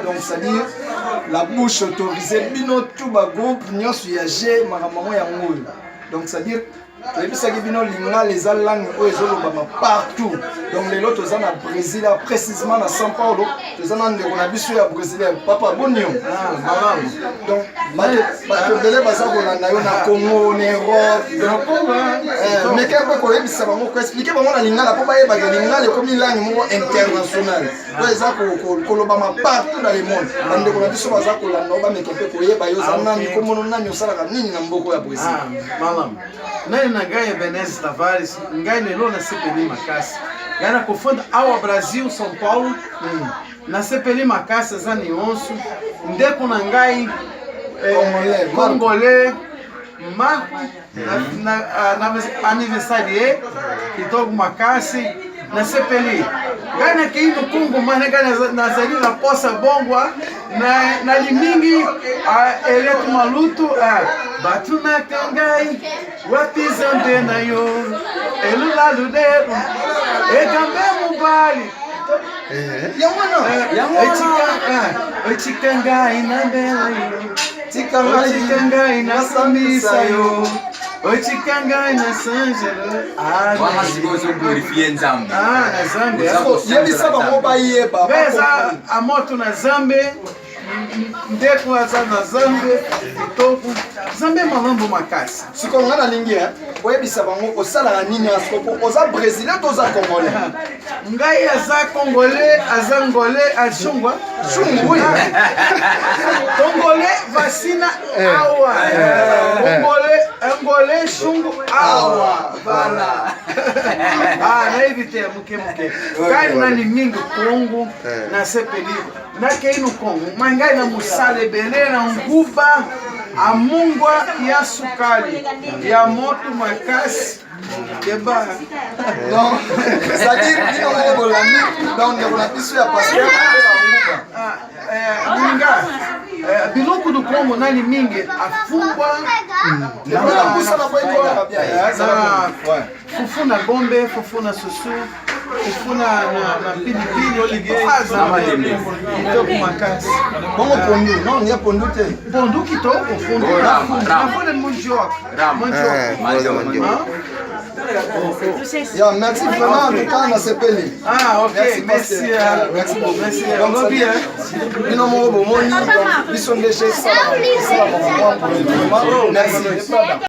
donc c'est-à-dire la bouche autorisée bino tout ba groupe nyonso ya G makambo ya ngoyo donc c'est-à-dire toyebisaki bino lingala eza langue oyo ezolobama partout donc lelo toza na Brésil précisément na São Paulo toza na ndeko na biso ya brésilien papa bonio donc bato ebele baza kolanda yo na Congo na Europe meke mpe koyebisa bango koexplike bango na lingala mpo bayebaka lingala ekomi langue moko internationale oyo eza kolobama partout dans le monde bandeko na biso baza kolanda o bameke mpe koyeba yo oza nani komono nani osalaka nini na mboka ya Brésil. Nani na Gaia Benezes Tavares, ngai lelo na CPI Makasi. Ngai na kofunda Awa Brasil, São Paulo. Na CPI Makasi azani onso. Ndeko na ngai Congolais Marco na aniversarie Kitogo Makasi na CPI. Ngai na kei no Congo, mas ngai na zali na Poça Bongwa na limingi eleto maluto batu na kangai wapizande na yo elula ludero egambe mubali echikangai na bela yo echikangai na sambisa yo echikangai na sanjelo Wama sigozo glorifie Nzambe. na Zambe yebisa bango bayeba beza amoto na Zambe ndeko aza na Zambe kitoko Zambe malambo makasi siko nga nalingi oyebisa bango osalaka nini asikopo oza brésilien to oza congolais ngai aza congolais aza ngolais achungwa chungu oui congolais vasina awa ngolais chungu awa voilà na éviter muke ngai nani mingi Congo na CPI na keino Congo mangai na musale belé na nguba amungwa ya sukali ya moto makasi deba non c'est-à-dire bino moko bolandi donc ndeko na biso ya pasteur ninga biloko du Congo nani mingi afungwa fufu na gombe fufu na susu fufu na pilipili kitoko makasi bongo pondu non ni pondu te pondu kitoko pondu na fone munjoka merci vraiment en tout cas na sepeli ok merci beaucoup merci donc bien bino moko bomoni biso nde chez ça merci